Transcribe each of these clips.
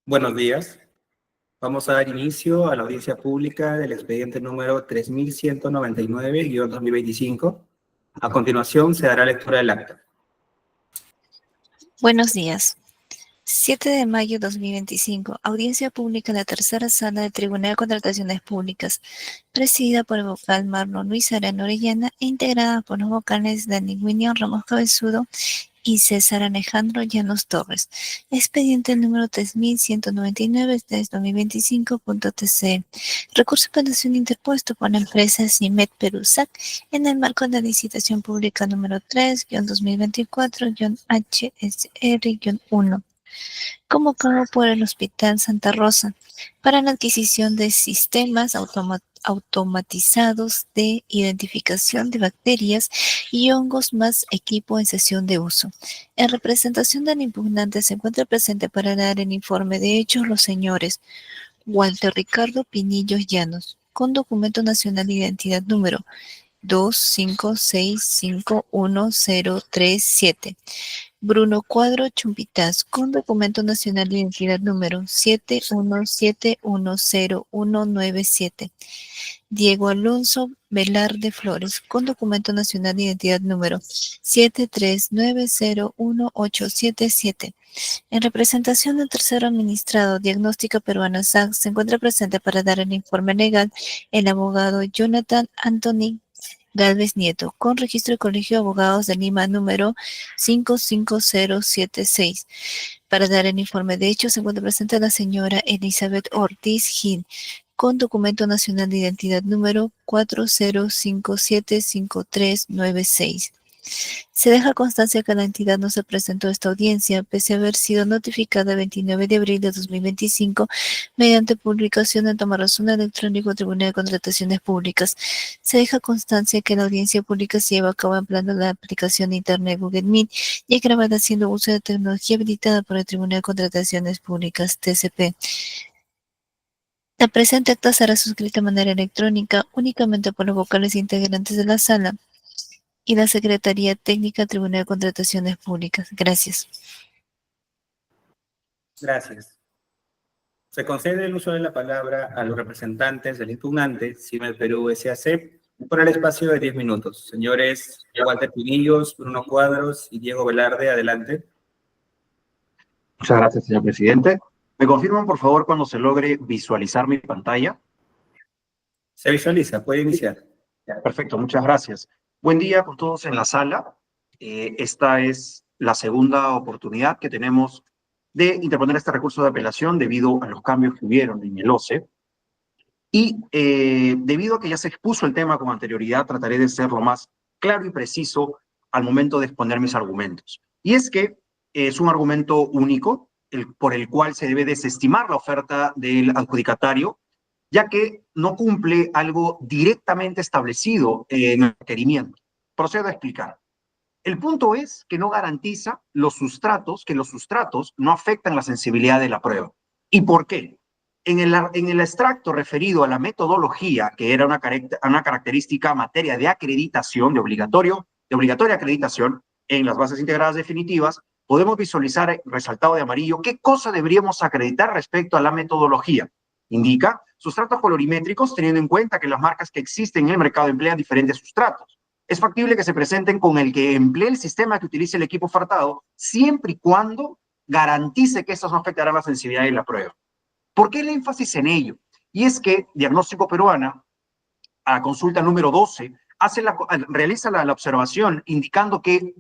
Buenos días. Vamos a dar inicio a la audiencia pública del expediente número 3199-2025. A continuación, se dará lectura del acta. Buenos días. 7 de mayo de 2025. Audiencia pública en la tercera sala del Tribunal de Contrataciones Públicas, presidida por el vocal Marlon Luis Arana Orellana e integrada por los vocales Dani William Ramos Cabezudo y César Alejandro Llanos Torres. Expediente número 3199/2025.tc. Recurso de apelación interpuesto por la empresa CIMED Perusac en el marco de la licitación pública número 3-2024-HSR-1, convocado por el Hospital Santa Rosa para la adquisición de sistemas automatizados de identificación de bacterias y hongos más equipo en sesión de uso. En representación del impugnante se encuentra presente para dar el informe de hechos los señores Walter Ricardo Pinillos Llanos, con documento nacional de identidad número 256511037. Bruno Cuadro Chumpitaz, con documento nacional de identidad número 71710197. Diego Alonso Velarde Flores, con documento nacional de identidad número 73901877. En representación del tercero administrado Diagnóstica Peruana SAC, se encuentra presente para dar el informe legal el abogado Jonathan Anthony Galvez Nieto, con registro de Colegio de Abogados de Lima número 55076. Para dar el informe de hecho se encuentra presente la señora Elizabeth Ortiz Gil, con documento nacional de identidad número 40575396. Se deja constancia que la entidad no se presentó a esta audiencia, pese a haber sido notificada el 29 de abril de 2025 mediante publicación en Tomarrazón Electrónico Tribunal de Contrataciones Públicas. Se deja constancia que la audiencia pública se lleva a cabo empleando la aplicación de Internet Google Meet y es grabada haciendo uso de tecnología habilitada por el Tribunal de Contrataciones Públicas, TCP. La presente acta será suscrita de manera electrónica únicamente por los vocales integrantes de la sala y la Secretaría Técnica Tribunal de Contrataciones Públicas. Gracias. Gracias. Se concede el uso de la palabra a los representantes del impugnante, CIMED Perú S.A.C., por el espacio de 10 minutos. Señores Walter Pinillos, Bruno Cuadros y Diego Velarde, adelante. Muchas gracias, señor presidente. ¿Me confirman, por favor, cuando se logre visualizar mi pantalla? Se visualiza, puede iniciar. Perfecto, muchas gracias. Buen día con todos en la sala. Esta es la segunda oportunidad que tenemos de interponer este recurso de apelación debido a los cambios que hubieron en el OCE. Y debido a que ya se expuso el tema con anterioridad, trataré de ser lo más claro y preciso al momento de exponer mis argumentos. Y es que es un argumento único por el cual se debe desestimar la oferta del adjudicatario, ya que no cumple algo directamente establecido en el requerimiento. Procedo a explicar. El punto es que no garantiza que los sustratos no afectan la sensibilidad de la prueba. ¿Y por qué? En el extracto referido a la metodología, que era una característica materia de acreditación, de obligatoria acreditación en las bases integradas definitivas, podemos visualizar resaltado de amarillo qué cosa deberíamos acreditar respecto a la metodología. Indica sustratos colorimétricos, teniendo en cuenta que las marcas que existen en el mercado emplean diferentes sustratos. Es factible que se presenten con el que emplee el sistema que utilice el equipo ofertado, siempre y cuando garantice que estos no afectarán la sensibilidad de la prueba. ¿Por qué el énfasis en ello? Y es que Diagnóstico Peruana, a consulta número 12, realiza la observación indicando que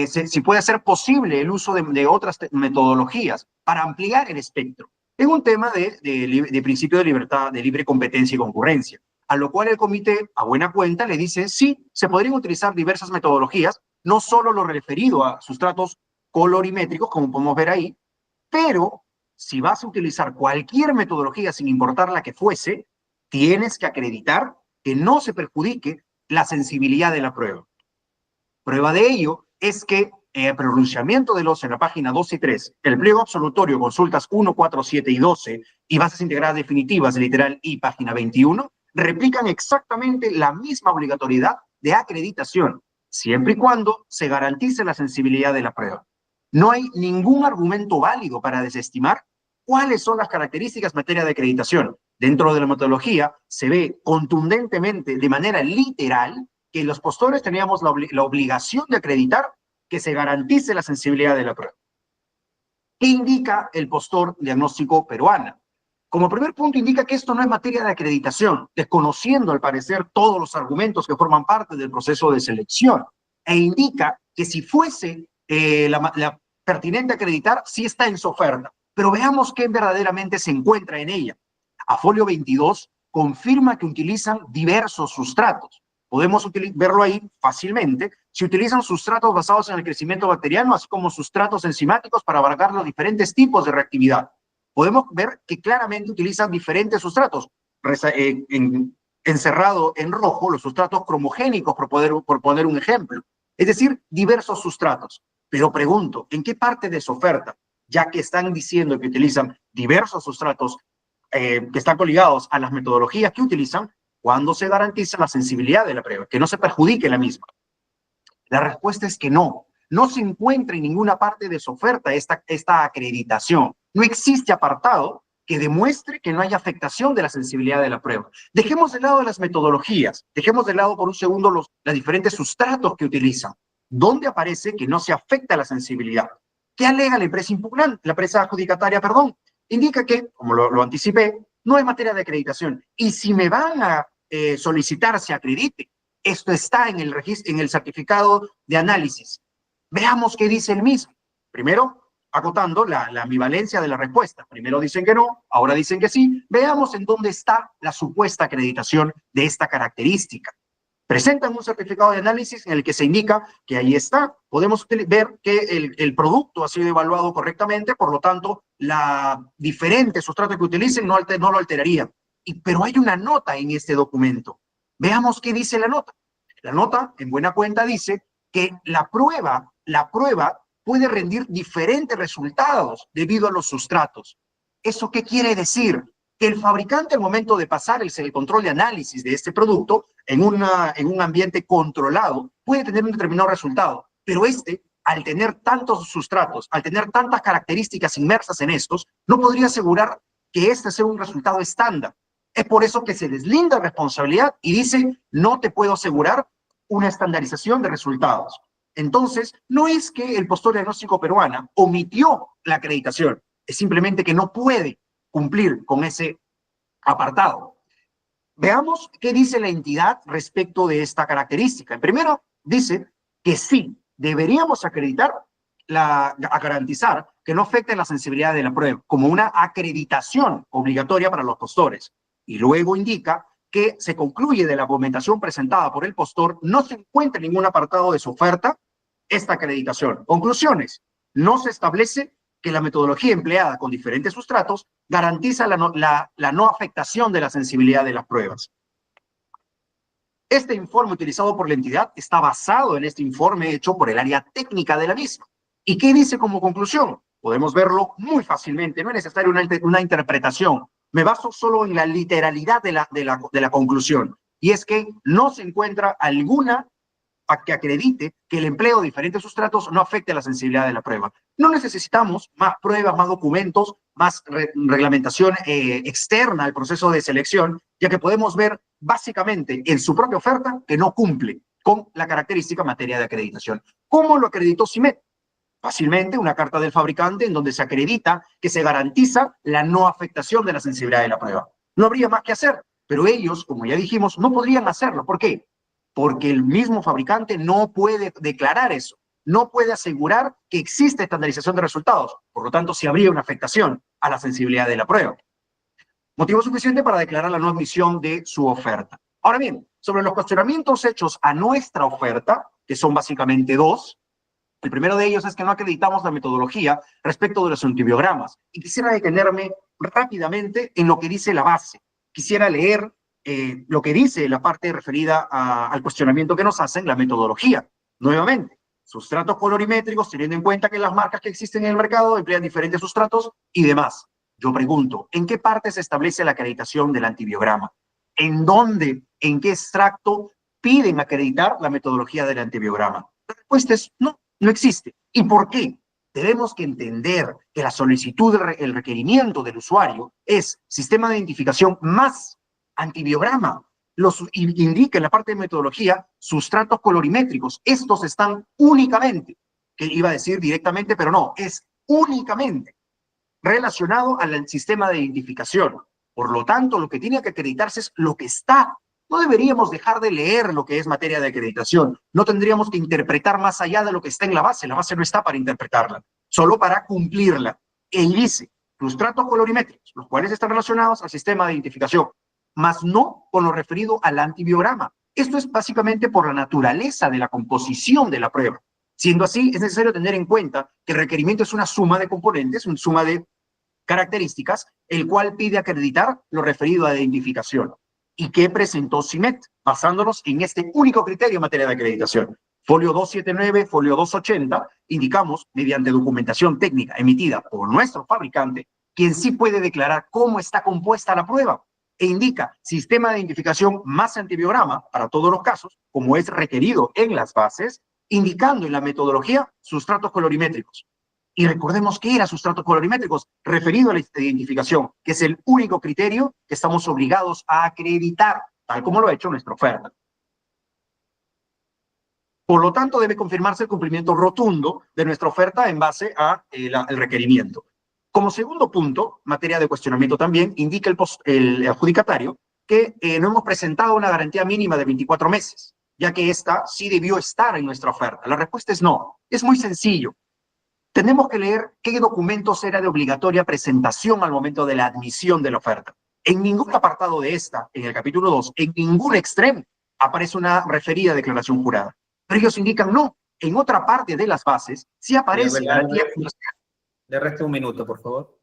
si puede ser posible el uso de otras metodologías para ampliar el espectro. Es un tema de principio de libertad, de libre competencia y concurrencia, a lo cual el comité, a buena cuenta, le dice, sí, se podrían utilizar diversas metodologías, no solo lo referido a sustratos colorimétricos, como podemos ver ahí, pero si vas a utilizar cualquier metodología, sin importar la que fuese, tienes que acreditar que no se perjudique la sensibilidad de la prueba. Prueba de ello es que el pronunciamiento de los en la página 2 y 3, el pliego absolutorio, consultas 1, 4, 7 y 12 y bases integradas definitivas, literal I, página 21, replican exactamente la misma obligatoriedad de acreditación, siempre y cuando se garantice la sensibilidad de la prueba. No hay ningún argumento válido para desestimar ¿Cuáles son las características en materia de acreditación? Dentro de la metodología se ve contundentemente, de manera literal, que los postores teníamos la obligación de acreditar que se garantice la sensibilidad de la prueba. ¿Qué indica el postor diagnóstico peruana? Como primer punto indica que esto no es materia de acreditación, desconociendo al parecer todos los argumentos que forman parte del proceso de selección, e indica que si fuese la pertinente acreditar, sí está en su oferta. Pero veamos qué verdaderamente se encuentra en ella. A folio 22 confirma que utilizan diversos sustratos. Podemos verlo ahí fácilmente. Se utilizan sustratos basados en el crecimiento bacteriano, así como sustratos enzimáticos para abarcar los diferentes tipos de reactividad. Podemos ver que claramente utilizan diferentes sustratos. Encerrado en rojo, los sustratos cromogénicos, por poner un ejemplo. Es decir, diversos sustratos. Pero pregunto, ¿en qué parte de su oferta, ya que están diciendo que utilizan diversos sustratos que están coligados a las metodologías que utilizan, cuándo se garantiza la sensibilidad de la prueba, que no se perjudique la misma? La respuesta es que no. No se encuentra en ninguna parte de su oferta esta acreditación. No existe apartado que demuestre que no hay afectación de la sensibilidad de la prueba. Dejemos de lado las metodologías, dejemos de lado por un segundo los diferentes sustratos que utilizan. ¿Dónde aparece que no se afecta la sensibilidad? ¿Qué alega la empresa impugnante, la empresa adjudicataria, perdón? Indica que, como lo anticipé, no es materia de acreditación. Y si me van a solicitar se acredite, esto está en el registro, en el certificado de análisis. Veamos qué dice el mismo. Primero, acotando la ambivalencia de la respuesta. Primero dicen que no, ahora dicen que sí. Veamos en dónde está la supuesta acreditación de esta característica. Presentan un certificado de análisis en el que se indica que ahí está. Podemos ver que el producto ha sido evaluado correctamente, por lo tanto, la diferente sustrato que utilicen no lo alteraría. Pero hay una nota en este documento. Veamos qué dice la nota. La nota, en buena cuenta, dice que la prueba puede rendir diferentes resultados debido a los sustratos. ¿Eso qué quiere decir? Que el fabricante, al momento de pasar el control de análisis de este producto en un ambiente controlado, puede tener un determinado resultado, pero al tener tantos sustratos, al tener tantas características inmersas en estos, no podría asegurar que este sea un resultado estándar. Es por eso que se deslinda responsabilidad y dice, no te puedo asegurar una estandarización de resultados. Entonces, no es que el postor diagnóstico peruana omitió la acreditación, es simplemente que no puede cumplir con ese apartado. Veamos qué dice la entidad respecto de esta característica. Primero, dice que sí, deberíamos acreditar, a garantizar que no afecte la sensibilidad de la prueba, como una acreditación obligatoria para los postores. Y luego indica que se concluye de la argumentación presentada por el postor, no se encuentra en ningún apartado de su oferta esta acreditación. Conclusiones: no se establece que la metodología empleada con diferentes sustratos garantiza la no afectación de la sensibilidad de las pruebas. Este informe utilizado por la entidad está basado en este informe hecho por el área técnica de la misma. ¿Y qué dice como conclusión? Podemos verlo muy fácilmente, no es necesaria una interpretación. Me baso solo en la literalidad de la conclusión. Y es que no se encuentra alguna que acredite que el empleo de diferentes sustratos no afecte la sensibilidad de la prueba. No necesitamos más pruebas, más documentos, más reglamentación externa al proceso de selección, ya que podemos ver básicamente en su propia oferta que no cumple con la característica en materia de acreditación. ¿Cómo lo acreditó CIMED? Fácilmente, una carta del fabricante en donde se acredita que se garantiza la no afectación de la sensibilidad de la prueba. No habría más que hacer, pero ellos, como ya dijimos, no podrían hacerlo. ¿Por qué? Porque el mismo fabricante no puede declarar eso, no puede asegurar que existe estandarización de resultados. Por lo tanto, sí habría una afectación a la sensibilidad de la prueba. Motivo suficiente para declarar la no admisión de su oferta. Ahora bien, sobre los cuestionamientos hechos a nuestra oferta, que son básicamente dos, el primero de ellos es que no acreditamos la metodología respecto de los antibiogramas. Y quisiera detenerme rápidamente en lo que dice la base. Quisiera leer lo que dice la parte referida al cuestionamiento que nos hacen, la metodología. Nuevamente, sustratos colorimétricos, teniendo en cuenta que las marcas que existen en el mercado emplean diferentes sustratos y demás. Yo pregunto, ¿en qué parte se establece la acreditación del antibiograma? ¿En dónde, en qué extracto piden acreditar la metodología del antibiograma? La respuesta es no, no existe. ¿Y por qué? Tenemos que entender que la solicitud, el requerimiento del usuario es sistema de identificación más antibiograma. Indica en la parte de metodología sustratos colorimétricos. Estos están únicamente, que iba a decir directamente, pero no, es únicamente relacionado al sistema de identificación. Por lo tanto, lo que tiene que acreditarse es lo que está. No deberíamos dejar de leer lo que es materia de acreditación. No tendríamos que interpretar más allá de lo que está en la base. La base no está para interpretarla, solo para cumplirla. Y dice, sustratos colorimétricos, los cuales están relacionados al sistema de identificación, más no con lo referido al antibiograma. Esto es básicamente por la naturaleza de la composición de la prueba. Siendo así, es necesario tener en cuenta que el requerimiento es una suma de componentes, una suma de características, el cual pide acreditar lo referido a la identificación. ¿Y qué presentó CIMET? Basándonos en este único criterio en materia de acreditación. Folio 279, folio 280, indicamos, mediante documentación técnica emitida por nuestro fabricante, quien sí puede declarar cómo está compuesta la prueba, e indica sistema de identificación más antibiograma para todos los casos, como es requerido en las bases, indicando en la metodología sustratos colorimétricos. Y recordemos que era sustratos colorimétricos referido a la identificación, que es el único criterio que estamos obligados a acreditar, tal como lo ha hecho nuestra oferta. Por lo tanto, debe confirmarse el cumplimiento rotundo de nuestra oferta en base a el requerimiento. Como segundo punto, materia de cuestionamiento también, indica el adjudicatario que no hemos presentado una garantía mínima de 24 meses, ya que esta sí debió estar en nuestra oferta. La respuesta es no. Es muy sencillo. Tenemos que leer qué documentos era de obligatoria presentación al momento de la admisión de la oferta. En ningún apartado de esta, en el capítulo 2, en ningún extremo, aparece una referida declaración jurada. Pero ellos indican no. En otra parte de las bases sí aparece garantía jurada. Le resta un minuto, por favor.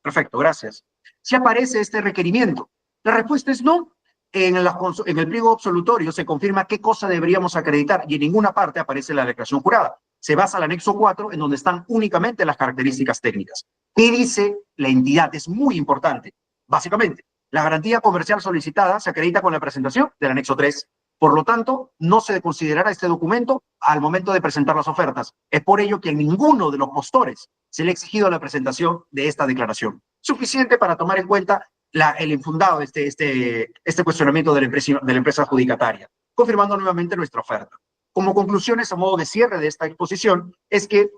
Perfecto, gracias. Sí aparece este requerimiento. La respuesta es no. En el pliego absolutorio se confirma qué cosa deberíamos acreditar y en ninguna parte aparece la declaración jurada. Se basa el anexo 4 en donde están únicamente las características técnicas. ¿Qué dice la entidad? Es muy importante. Básicamente, la garantía comercial solicitada se acredita con la presentación del anexo 3. Por lo tanto, no se considerará este documento al momento de presentar las ofertas. Es por ello que a ninguno de los postores se le ha exigido la presentación de esta declaración. Suficiente para tomar en cuenta el infundado de este cuestionamiento de la empresa adjudicataria, confirmando nuevamente nuestra oferta. Como conclusiones a modo de cierre de esta exposición es que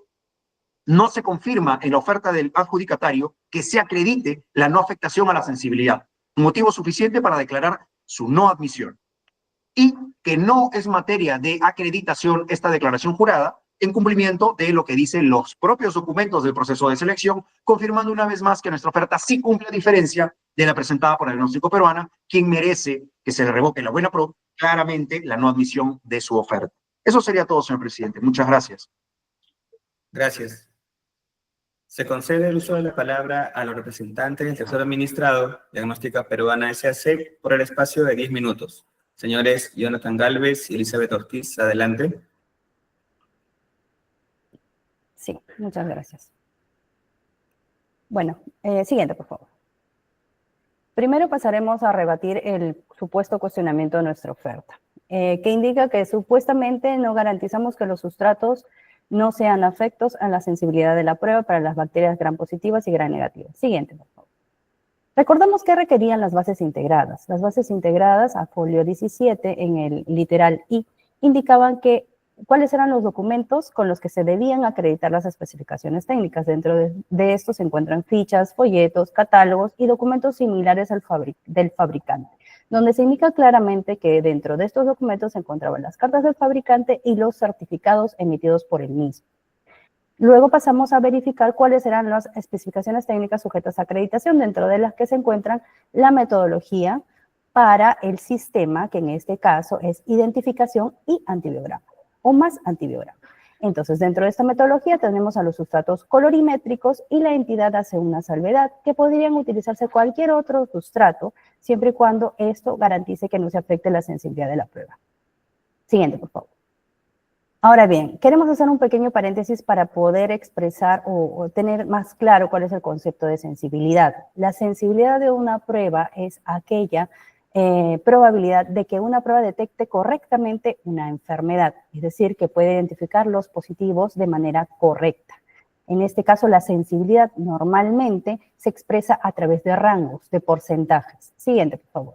no se confirma en la oferta del adjudicatario que se acredite la no afectación a la sensibilidad, motivo suficiente para declarar su no admisión, y que no es materia de acreditación esta declaración jurada en cumplimiento de lo que dicen los propios documentos del proceso de selección, confirmando una vez más que nuestra oferta sí cumple a diferencia de la presentada por el Diagnóstico Peruana, quien merece que se le revoque la buena pro, claramente la no admisión de su oferta. Eso sería todo, señor presidente. Muchas gracias. Gracias. Se concede el uso de la palabra a los representantes del tercer administrado, Diagnóstica Peruana S.A.C., por el espacio de 10 minutos. Señores Jonathan Galvez y Elizabeth Ortiz, adelante. Sí, muchas gracias. Bueno, siguiente, por favor. Primero pasaremos a rebatir el supuesto cuestionamiento de nuestra oferta, que indica que supuestamente no garantizamos que los sustratos no sean afectos a la sensibilidad de la prueba para las bacterias gram positivas y gram negativas. Siguiente, por favor. Recordamos que requerían las bases integradas. Las bases integradas, a folio 17, en el literal I, indicaban que cuáles eran los documentos con los que se debían acreditar las especificaciones técnicas. Dentro de estos se encuentran fichas, folletos, catálogos y documentos similares del fabricante, donde se indica claramente que dentro de estos documentos se encontraban las cartas del fabricante y los certificados emitidos por el mismo. Luego pasamos a verificar cuáles eran las especificaciones técnicas sujetas a acreditación, dentro de las que se encuentran la metodología para el sistema, que en este caso es identificación y antibiograma, o más antibiograma. Entonces, dentro de esta metodología tenemos a los sustratos colorimétricos y la entidad hace una salvedad que podrían utilizarse cualquier otro sustrato, siempre y cuando esto garantice que no se afecte la sensibilidad de la prueba. Siguiente, por favor. Ahora bien, queremos hacer un pequeño paréntesis para poder expresar o tener más claro cuál es el concepto de sensibilidad. La sensibilidad de una prueba es aquella probabilidad de que una prueba detecte correctamente una enfermedad, es decir, que puede identificar los positivos de manera correcta. En este caso, la sensibilidad normalmente se expresa a través de rangos, de porcentajes. Siguiente, por favor.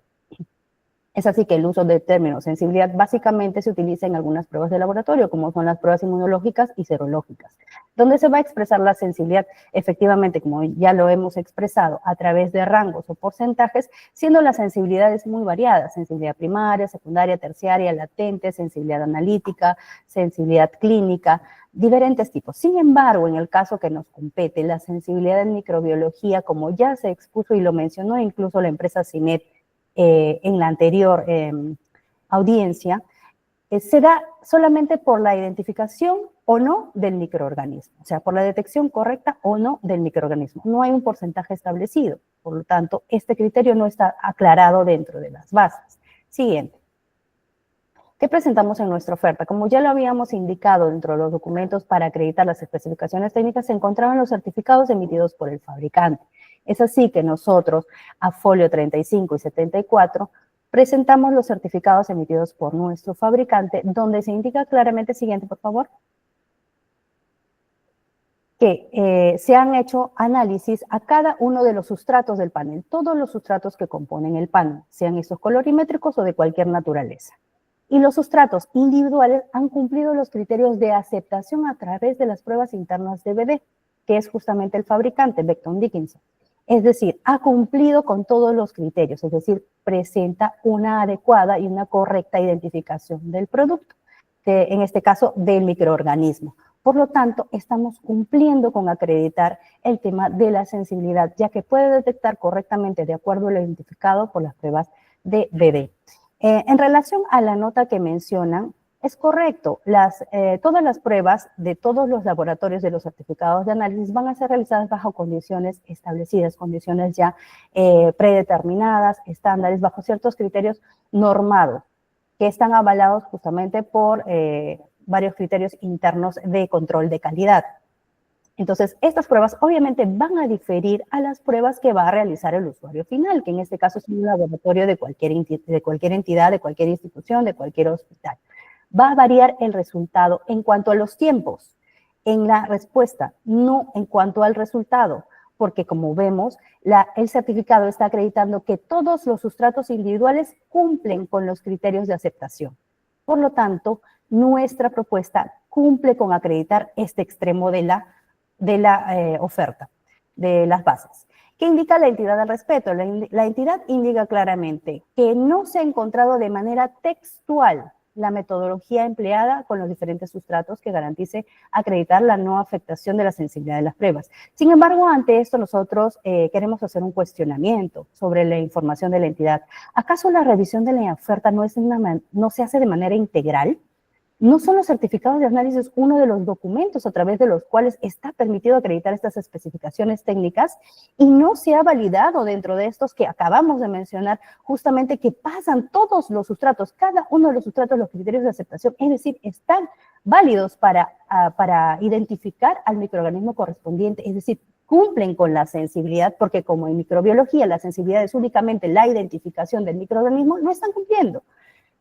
Es así que el uso del término sensibilidad básicamente se utiliza en algunas pruebas de laboratorio, como son las pruebas inmunológicas y serológicas, donde se va a expresar la sensibilidad, efectivamente, como ya lo hemos expresado, a través de rangos o porcentajes, siendo las sensibilidades muy variadas: sensibilidad primaria, secundaria, terciaria, latente, sensibilidad analítica, sensibilidad clínica, diferentes tipos. Sin embargo, en el caso que nos compete, la sensibilidad en microbiología, como ya se expuso y lo mencionó incluso la empresa CIMED, en la anterior audiencia, se da solamente por la identificación o no del microorganismo, o sea, por la detección correcta o no del microorganismo. No hay un porcentaje establecido, por lo tanto, este criterio no está aclarado dentro de las bases. Siguiente. ¿Qué presentamos en nuestra oferta? Como ya lo habíamos indicado dentro de los documentos para acreditar las especificaciones técnicas, se encontraban los certificados emitidos por el fabricante. Es así que nosotros, a folio 35 y 74, presentamos los certificados emitidos por nuestro fabricante, donde se indica claramente, siguiente, por favor, que se han hecho análisis a cada uno de los sustratos del panel, todos los sustratos que componen el panel, sean estos colorimétricos o de cualquier naturaleza. Y los sustratos individuales han cumplido los criterios de aceptación a través de las pruebas internas de BD, que es justamente el fabricante, Becton Dickinson. Es decir, ha cumplido con todos los criterios, es decir, presenta una adecuada y una correcta identificación del producto, que en este caso del microorganismo. Por lo tanto, estamos cumpliendo con acreditar el tema de la sensibilidad, ya que puede detectar correctamente de acuerdo a lo identificado por las pruebas de BD. En relación a la nota que mencionan, es correcto, todas las pruebas de todos los laboratorios de los certificados de análisis van a ser realizadas bajo condiciones establecidas, condiciones ya predeterminadas, estándares, bajo ciertos criterios normados, que están avalados justamente por varios criterios internos de control de calidad. Entonces, estas pruebas obviamente van a diferir a las pruebas que va a realizar el usuario final, que en este caso es un laboratorio de cualquier entidad, de cualquier institución, de cualquier hospital. Va a variar el resultado en cuanto a los tiempos, en la respuesta, no en cuanto al resultado, porque como vemos, el certificado está acreditando que todos los sustratos individuales cumplen con los criterios de aceptación. Por lo tanto, nuestra propuesta cumple con acreditar este extremo de la oferta, de las bases. ¿Qué indica la entidad al respecto? La entidad indica claramente que no se ha encontrado de manera textual la metodología empleada con los diferentes sustratos que garantice acreditar la no afectación de la sensibilidad de las pruebas. Sin embargo, ante esto nosotros queremos hacer un cuestionamiento sobre la información de la entidad. ¿Acaso la revisión de la oferta no se hace de manera integral? ¿No son los certificados de análisis uno de los documentos a través de los cuales está permitido acreditar estas especificaciones técnicas? Y no se ha validado dentro de estos que acabamos de mencionar, justamente que pasan todos los sustratos, cada uno de los sustratos, los criterios de aceptación, es decir, están válidos para identificar al microorganismo correspondiente, es decir, cumplen con la sensibilidad, porque como en microbiología la sensibilidad es únicamente la identificación del microorganismo, no están cumpliendo.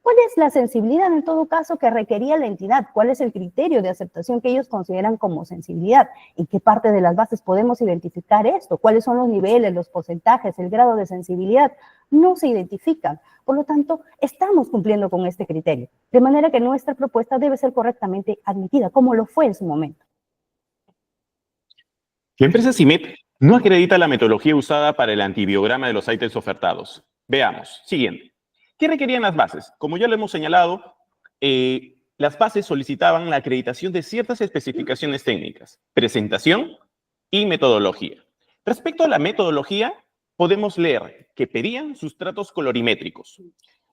¿Cuál es la sensibilidad en todo caso que requería la entidad? ¿Cuál es el criterio de aceptación que ellos consideran como sensibilidad? ¿En qué parte de las bases podemos identificar esto? ¿Cuáles son los niveles, los porcentajes, el grado de sensibilidad? No se identifican. Por lo tanto, estamos cumpliendo con este criterio. De manera que nuestra propuesta debe ser correctamente admitida, como lo fue en su momento. La empresa CIMED no acredita la metodología usada para el antibiograma de los ítems ofertados. Veamos. Siguiente. ¿Qué requerían las bases? Como ya lo hemos señalado, las bases solicitaban la acreditación de ciertas especificaciones técnicas, presentación y metodología. Respecto a la metodología, podemos leer que pedían sustratos colorimétricos.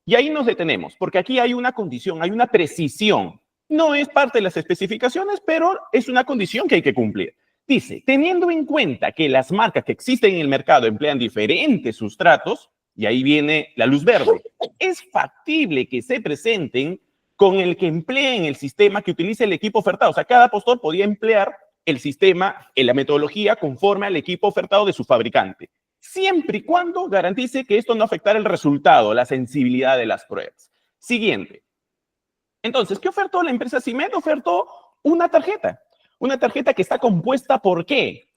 Y ahí nos detenemos, porque aquí hay una condición, hay una precisión. No es parte de las especificaciones, pero es una condición que hay que cumplir. Dice, teniendo en cuenta que las marcas que existen en el mercado emplean diferentes sustratos, y ahí viene la luz verde, es factible que se presenten con el que empleen el sistema que utiliza el equipo ofertado. O sea, cada postor podía emplear el sistema, la metodología conforme al equipo ofertado de su fabricante, siempre y cuando garantice que esto no afectara el resultado, la sensibilidad de las pruebas. Siguiente. Entonces, ¿qué ofertó la empresa CIMED? Ofertó una tarjeta. Una tarjeta que está compuesta ¿por qué?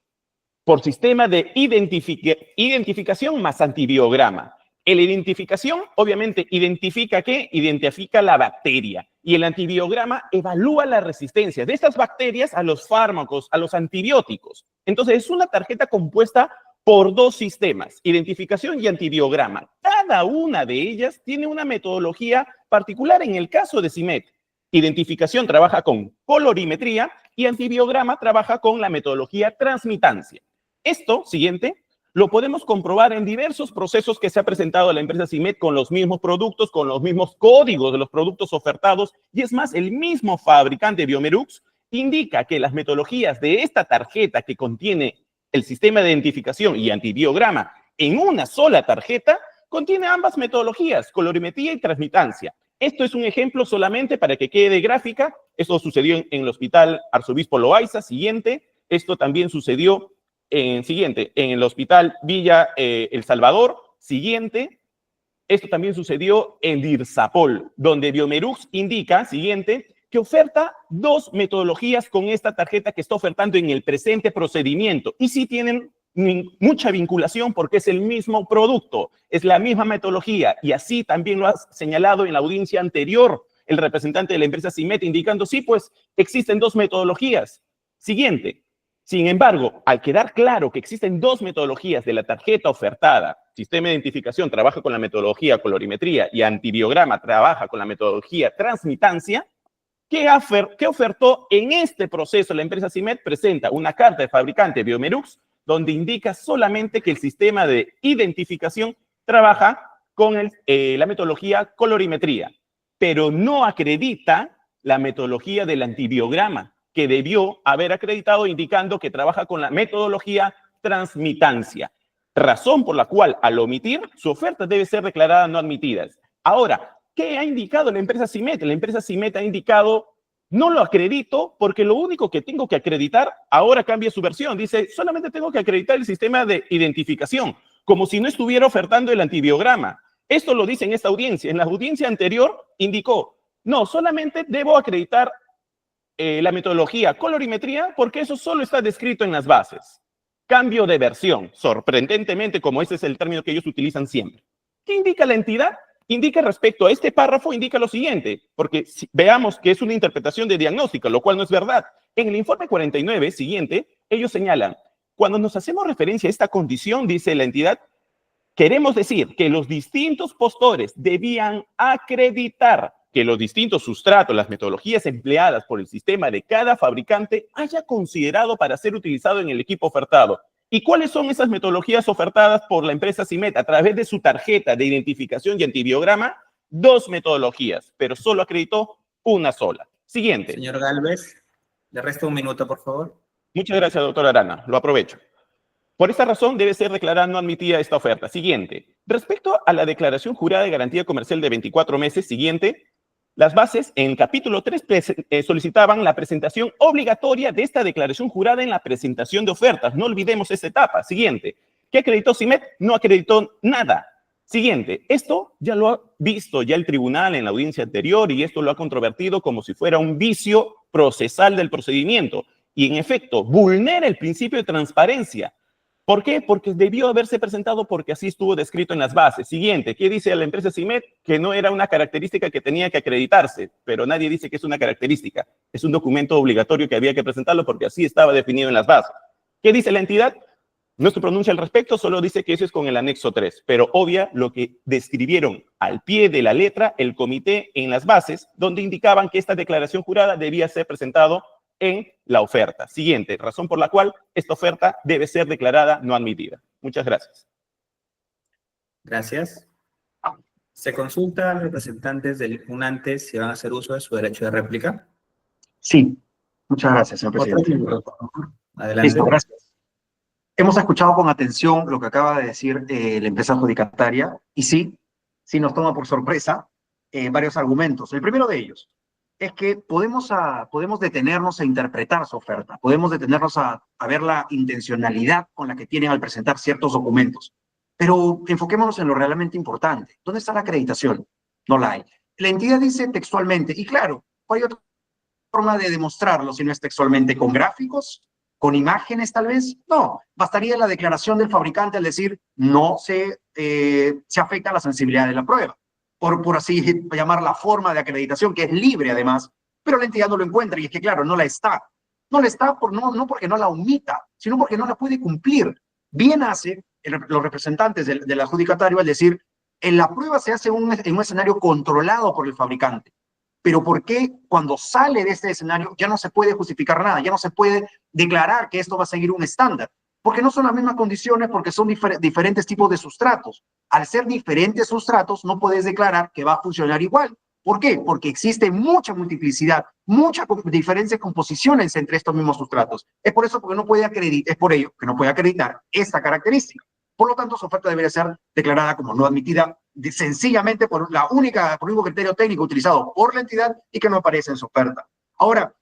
Por sistema de identificación más antibiograma. La identificación, obviamente, ¿identifica qué? Identifica la bacteria. Y el antibiograma evalúa la resistencia de estas bacterias a los fármacos, a los antibióticos. Entonces, es una tarjeta compuesta por dos sistemas, identificación y antibiograma. Cada una de ellas tiene una metodología particular. En el caso de CIMED, identificación trabaja con colorimetría y antibiograma trabaja con la metodología transmitancia. Esto, siguiente, lo podemos comprobar en diversos procesos que se ha presentado a la empresa CIMED con los mismos productos, con los mismos códigos de los productos ofertados, y es más, el mismo fabricante Biomerux indica que las metodologías de esta tarjeta que contiene el sistema de identificación y antibiograma en una sola tarjeta, contiene ambas metodologías, colorimetría y transmitancia. Esto es un ejemplo solamente para que quede gráfica. Esto sucedió en el Hospital Arzobispo Loaiza, siguiente. Esto también sucedió en el Hospital Villa El Salvador, siguiente. Esto también sucedió en Dirsapol, donde Biomerux indica, siguiente, que oferta dos metodologías con esta tarjeta que está ofertando en el presente procedimiento. Y sí tienen mucha vinculación porque es el mismo producto, es la misma metodología. Y así también lo ha señalado en la audiencia anterior el representante de la empresa CIMED, indicando, sí, pues existen dos metodologías. Siguiente. Sin embargo, al quedar claro que existen dos metodologías de la tarjeta ofertada, sistema de identificación trabaja con la metodología colorimetría y antibiograma trabaja con la metodología transmitancia, ¿qué ofertó en este proceso? La empresa CIMED presenta una carta de fabricante Biomerux donde indica solamente que el sistema de identificación trabaja con la metodología colorimetría, pero no acredita la metodología del antibiograma, que debió haber acreditado indicando que trabaja con la metodología transmitancia, razón por la cual al omitir su oferta debe ser declarada no admitida. Ahora, ¿qué ha indicado la empresa CIMED? La empresa CIMED ha indicado, no lo acredito porque lo único que tengo que acreditar, ahora cambia su versión, dice, solamente tengo que acreditar el sistema de identificación, como si no estuviera ofertando el antibiograma. Esto lo dice en esta audiencia. En la audiencia anterior indicó, no, solamente debo acreditar la metodología colorimetría porque eso solo está descrito en las bases. Cambio de versión, sorprendentemente, como ese es el término que ellos utilizan siempre. ¿Qué indica la entidad? Indica respecto a este párrafo, indica lo siguiente, porque veamos que es una interpretación de diagnóstico, lo cual no es verdad. En el informe 49, siguiente, ellos señalan, cuando nos hacemos referencia a esta condición, dice la entidad, queremos decir que los distintos postores debían acreditar que los distintos sustratos, las metodologías empleadas por el sistema de cada fabricante haya considerado para ser utilizado en el equipo ofertado. ¿Y cuáles son esas metodologías ofertadas por la empresa CIMED? A través de su tarjeta de identificación y antibiograma, dos metodologías, pero solo acreditó una sola. Siguiente. Señor Gálvez, le resta un minuto, por favor. Muchas gracias, doctor Arana. Lo aprovecho. Por esta razón, debe ser declarada no admitida esta oferta. Siguiente. Respecto a la declaración jurada de garantía comercial de 24 meses, siguiente, las bases en el capítulo 3 solicitaban la presentación obligatoria de esta declaración jurada en la presentación de ofertas. No olvidemos esta etapa. Siguiente. ¿Qué acreditó CIMED? No acreditó nada. Siguiente. Esto ya lo ha visto ya el tribunal en la audiencia anterior y esto lo ha controvertido como si fuera un vicio procesal del procedimiento. Y en efecto, vulnera el principio de transparencia. ¿Por qué? Porque debió haberse presentado porque así estuvo descrito en las bases. Siguiente, ¿qué dice la empresa CIMED? Que no era una característica que tenía que acreditarse, pero nadie dice que es una característica. Es un documento obligatorio que había que presentarlo porque así estaba definido en las bases. ¿Qué dice la entidad? No se pronuncia al respecto, solo dice que eso es con el anexo 3, pero obvia lo que describieron al pie de la letra el comité en las bases, donde indicaban que esta declaración jurada debía ser presentado en la oferta. Siguiente, razón por la cual esta oferta debe ser declarada no admitida. Muchas gracias. Gracias. Se consulta a los representantes del impugnante si van a hacer uso de su derecho de réplica. Sí, muchas gracias, señor presidente. Adelante. Listo, gracias. Hemos escuchado con atención lo que acaba de decir la empresa adjudicataria y sí nos toma por sorpresa varios argumentos. El primero de ellos es que podemos detenernos a interpretar su oferta, podemos detenernos a ver la intencionalidad con la que tienen al presentar ciertos documentos, pero enfoquémonos en lo realmente importante. ¿Dónde está la acreditación? No la hay. La entidad dice textualmente, y claro, hay otro forma de demostrarlo si no es textualmente? ¿Con gráficos? ¿Con imágenes tal vez? No, bastaría la declaración del fabricante al decir no se afecta la sensibilidad de la prueba, por así llamar la forma de acreditación, que es libre además, pero la entidad no lo encuentra y es que claro, no la está. No la está no porque no la omita, sino porque no la puede cumplir. Bien hace los representantes del adjudicatario al decir, en la prueba se hace en un escenario controlado por el fabricante. Pero ¿por qué cuando sale de este escenario ya no se puede justificar nada? Ya no se puede declarar que esto va a seguir un estándar. Porque no son las mismas condiciones, porque son diferentes tipos de sustratos. Al ser diferentes sustratos, no puedes declarar que va a funcionar igual. ¿Por qué? Porque existe mucha multiplicidad, muchas diferentes composiciones entre estos mismos sustratos. Es por eso porque no puede acreditar, es por ello que no puede acreditar esta característica. Por lo tanto, su oferta debería ser declarada como no admitida sencillamente por el único criterio técnico utilizado por la entidad y que no aparece en su oferta. Ahora,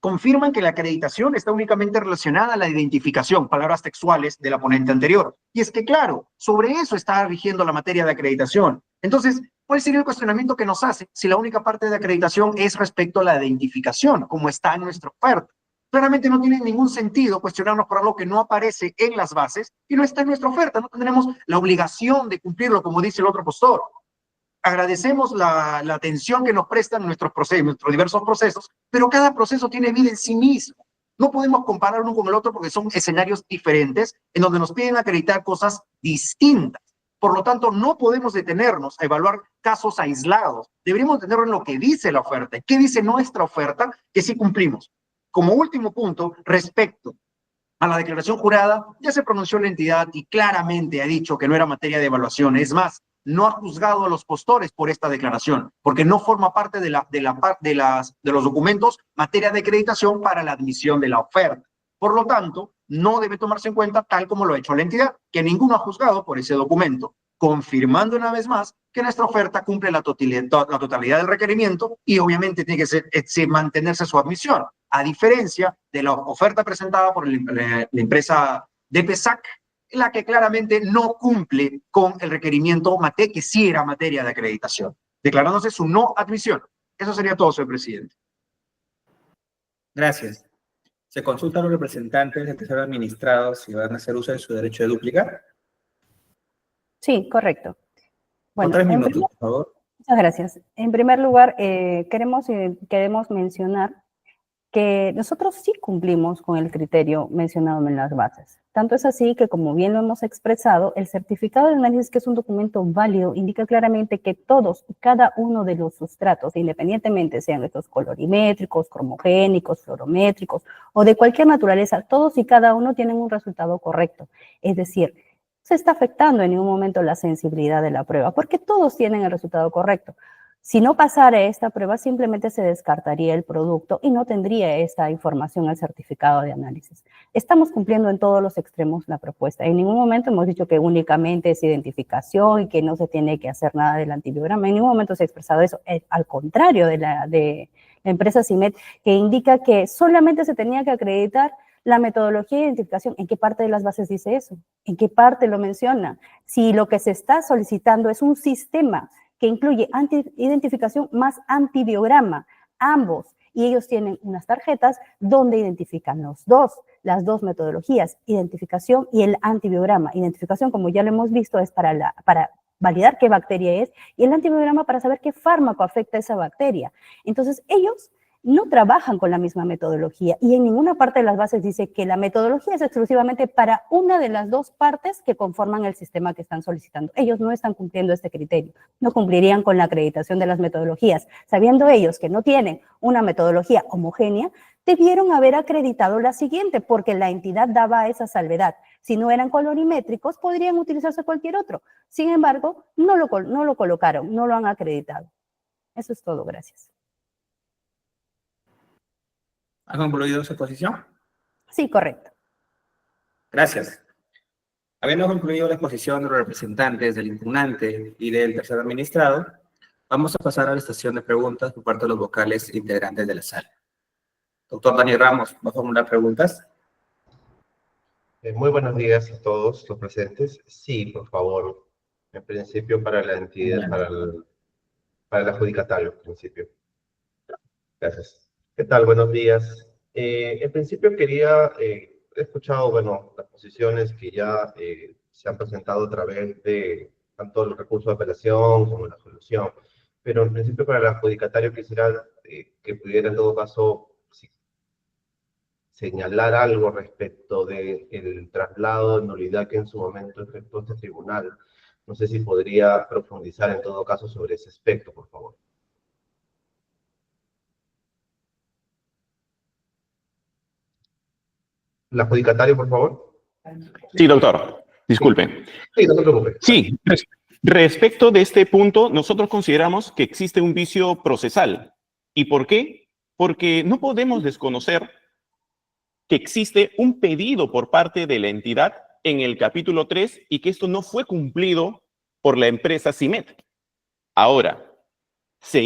confirman que la acreditación está únicamente relacionada a la identificación, palabras textuales de la ponente anterior. Y es que, claro, sobre eso está rigiendo la materia de acreditación. Entonces, ¿cuál sería el cuestionamiento que nos hace si la única parte de acreditación es respecto a la identificación, como está en nuestra oferta? Claramente no tiene ningún sentido cuestionarnos por algo que no aparece en las bases y no está en nuestra oferta. No tendremos la obligación de cumplirlo, como dice el otro postor. Agradecemos la atención que nos prestan nuestros diversos procesos, pero cada proceso tiene vida en sí mismo. No podemos comparar uno con el otro porque son escenarios diferentes en donde nos piden acreditar cosas distintas. Por lo tanto, no podemos detenernos a evaluar casos aislados. Deberíamos detenernos en lo que dice la oferta. ¿Qué dice nuestra oferta? Que sí cumplimos. Como último punto, respecto a la declaración jurada, ya se pronunció la entidad y claramente ha dicho que no era materia de evaluación. Es más, no ha juzgado a los postores por esta declaración, porque no forma parte de los documentos materia de acreditación para la admisión de la oferta. Por lo tanto, no debe tomarse en cuenta tal como lo ha hecho la entidad, que ninguno ha juzgado por ese documento, confirmando una vez más que nuestra oferta cumple la totalidad del requerimiento y obviamente tiene que mantenerse su admisión, a diferencia de la oferta presentada por la empresa DPSAC, la que claramente no cumple con el requerimiento que sí era materia de acreditación, declarándose su no admisión. Eso sería todo, señor presidente. Gracias. Se consulta a los representantes del tercero administrado si van a hacer uso de su derecho de duplicar. Sí, correcto. Bueno, Por 3 minutos, por favor. Muchas gracias. En primer lugar, queremos mencionar que nosotros sí cumplimos con el criterio mencionado en las bases. Tanto es así que, como bien lo hemos expresado, el certificado de análisis, que es un documento válido, indica claramente que todos y cada uno de los sustratos, independientemente sean estos colorimétricos, cromogénicos, fluorométricos o de cualquier naturaleza, todos y cada uno tienen un resultado correcto. Es decir, se está afectando en ningún momento la sensibilidad de la prueba, porque todos tienen el resultado correcto. Si no pasara esta prueba, simplemente se descartaría el producto y no tendría esta información el certificado de análisis. Estamos cumpliendo en todos los extremos la propuesta. En ningún momento hemos dicho que únicamente es identificación y que no se tiene que hacer nada del antibiograma. En ningún momento se ha expresado eso. Al contrario de la empresa CIMED, que indica que solamente se tenía que acreditar la metodología de identificación. ¿En qué parte de las bases dice eso? ¿En qué parte lo menciona? Si lo que se está solicitando es un sistema que incluye identificación más antibiograma, ambos, y ellos tienen unas tarjetas donde identifican las dos metodologías, identificación y el antibiograma. Identificación, como ya lo hemos visto, es para validar qué bacteria es, y el antibiograma para saber qué fármaco afecta a esa bacteria. Entonces, ellos no trabajan con la misma metodología y en ninguna parte de las bases dice que la metodología es exclusivamente para una de las dos partes que conforman el sistema que están solicitando. Ellos no están cumpliendo este criterio, no cumplirían con la acreditación de las metodologías. Sabiendo ellos que no tienen una metodología homogénea, debieron haber acreditado la siguiente, porque la entidad daba esa salvedad. Si no eran colorimétricos, podrían utilizarse cualquier otro. Sin embargo, no lo colocaron, no lo han acreditado. Eso es todo, gracias. ¿Ha concluido su exposición? Sí, correcto. Gracias. Habiendo concluido la exposición de los representantes del impugnante y del tercer administrado, vamos a pasar a la sesión de preguntas por parte de los vocales integrantes de la sala. Doctor Daniel Ramos, ¿va a formular preguntas? Muy buenos días a todos los presentes. Sí, por favor. En principio para la entidad, para el adjudicatario, en principio. Gracias. ¿Qué tal? Buenos días. En principio quería, he escuchado, bueno, las posiciones que ya se han presentado a través de tanto los recursos de apelación como la solución, pero en principio para el adjudicatario quisiera que pudiera en todo caso señalar algo respecto del traslado de nulidad que en su momento efectuó este tribunal. No sé si podría profundizar en todo caso sobre ese aspecto, por favor. ¿El adjudicatario, por favor? Sí, doctor. Disculpe. Sí, no se preocupe. Sí, respecto de este punto, nosotros consideramos que existe un vicio procesal. ¿Y por qué? Porque no podemos desconocer que existe un pedido por parte de la entidad en el capítulo 3 y que esto no fue cumplido por la empresa CIMET. Ahora, se ha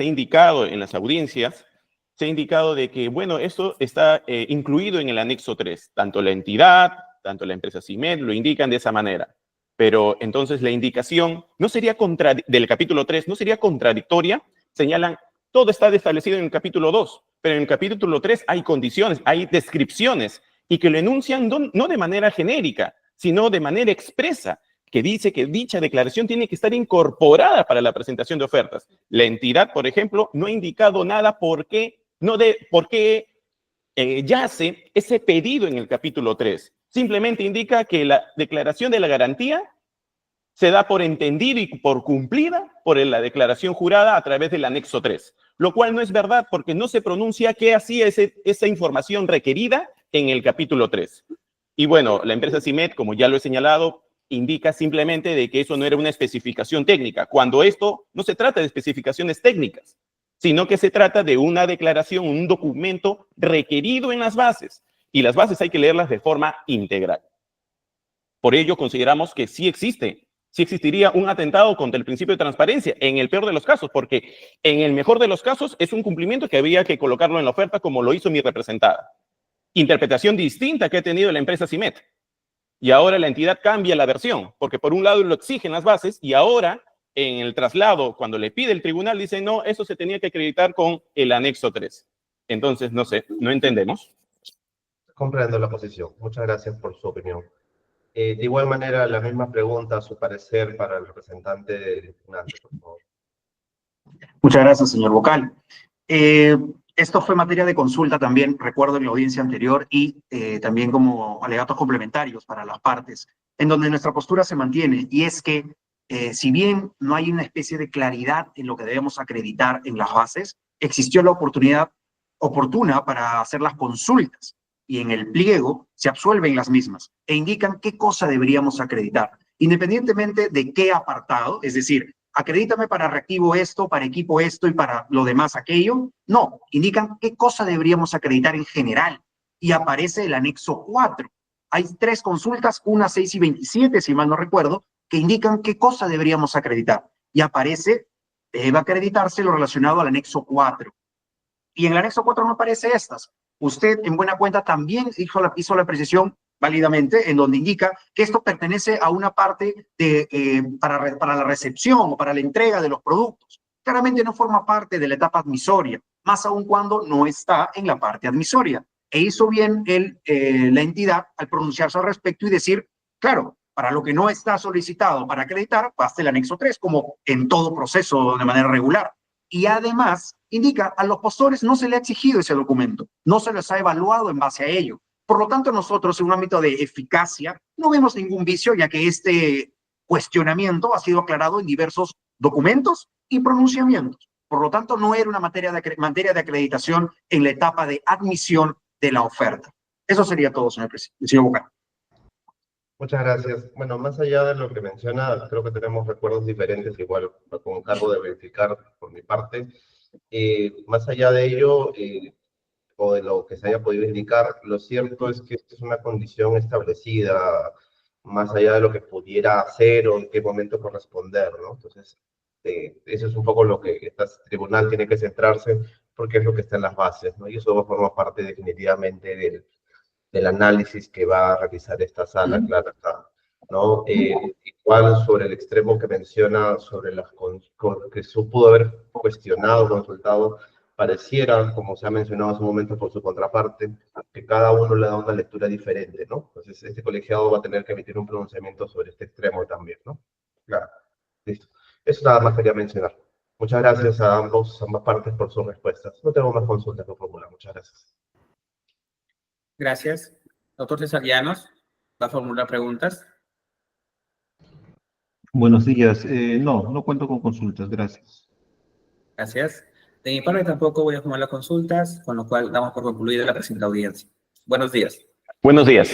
indicado en las audiencias, se ha indicado de que, bueno, esto está incluido en el anexo 3. Tanto la entidad, tanto la empresa CIMET lo indican de esa manera. Pero entonces la indicación no sería del capítulo 3, no sería contradictoria. Señalan, todo está establecido en el capítulo 2, pero en el capítulo 3 hay condiciones, hay descripciones, y que lo enuncian no de manera genérica, sino de manera expresa, que dice que dicha declaración tiene que estar incorporada para la presentación de ofertas. La entidad, por ejemplo, no ha indicado nada por qué yace ese pedido en el capítulo 3. Simplemente indica que la declaración de la garantía se da por entendido y por cumplida por la declaración jurada a través del anexo 3, lo cual no es verdad porque no se pronuncia qué hacía esa información requerida en el capítulo 3. Y bueno, la empresa CIMET, como ya lo he señalado, indica simplemente de que eso no era una especificación técnica, cuando esto no se trata de especificaciones técnicas, sino que se trata de una declaración, un documento requerido en las bases, y las bases hay que leerlas de forma integral. Por ello, consideramos que sí existiría un atentado contra el principio de transparencia, en el peor de los casos, porque en el mejor de los casos es un cumplimiento que había que colocarlo en la oferta como lo hizo mi representada. Interpretación distinta que ha tenido la empresa CIMET. Y ahora la entidad cambia la versión, porque por un lado lo exigen las bases y ahora en el traslado, cuando le pide el tribunal, dice no, eso se tenía que acreditar con el anexo 3. Entonces, no sé, no entendemos. Comprendo la posición. Muchas gracias por su opinión. De igual manera, la misma pregunta, a su parecer, para el representante del impugnante, por favor. Muchas gracias, señor vocal. Esto fue materia de consulta también, recuerdo en la audiencia anterior, y también como alegatos complementarios para las partes, en donde nuestra postura se mantiene, y es que si bien no hay una especie de claridad en lo que debemos acreditar en las bases, existió la oportunidad oportuna para hacer las consultas, y en el pliego se absuelven las mismas e indican qué cosa deberíamos acreditar, independientemente de qué apartado, es decir, acredítame para reactivo esto, para equipo esto y para lo demás aquello. No, indican qué cosa deberíamos acreditar en general y aparece el anexo 4. Hay 3 consultas, una 6 y 27, si mal no recuerdo, que indican qué cosa deberíamos acreditar y aparece, debe acreditarse lo relacionado al anexo 4. Y en el anexo 4 no aparece estas. Usted, en buena cuenta, también hizo la precisión válidamente, en donde indica que esto pertenece a una parte para la recepción o para la entrega de los productos. Claramente no forma parte de la etapa admisoria, más aún cuando no está en la parte admisoria. E hizo bien la entidad al pronunciarse al respecto y decir, claro, para lo que no está solicitado para acreditar, basta el anexo 3, como en todo proceso de manera regular. Y además indica, a los postores no se le ha exigido ese documento, no se les ha evaluado en base a ello. Por lo tanto, nosotros en un ámbito de eficacia no vemos ningún vicio, ya que este cuestionamiento ha sido aclarado en diversos documentos y pronunciamientos. Por lo tanto, no era una materia de acreditación en la etapa de admisión de la oferta. Eso sería todo, señor presidente. Señor vocal. Muchas gracias. Bueno, más allá de lo que menciona, creo que tenemos recuerdos diferentes, igual con cargo de verificar por mi parte. Más allá de ello, o de lo que se haya podido indicar, lo cierto es que esta es una condición establecida, más allá de lo que pudiera hacer o en qué momento corresponder, ¿no? Entonces, eso es un poco lo que este tribunal tiene que centrarse, porque es lo que está en las bases, ¿no? Y eso forma parte definitivamente del análisis que va a realizar esta sala, claro está, ¿no? Igual sobre el extremo que menciona, sobre las que se pudo haber cuestionado, consultado, pareciera, como se ha mencionado hace un momento por su contraparte, que cada uno le da una lectura diferente, ¿no? Entonces, este colegiado va a tener que emitir un pronunciamiento sobre este extremo también, ¿no? Claro, listo. Eso nada más quería mencionar. Muchas gracias a ambas partes por sus respuestas. No tengo más consultas que formular. Muchas gracias. Gracias. Doctor César Llanos, ¿va a formular preguntas? Buenos días. No cuento con consultas, gracias. Gracias. De mi parte tampoco voy a formular las consultas, con lo cual damos por concluida la presente audiencia. Buenos días. Buenos días.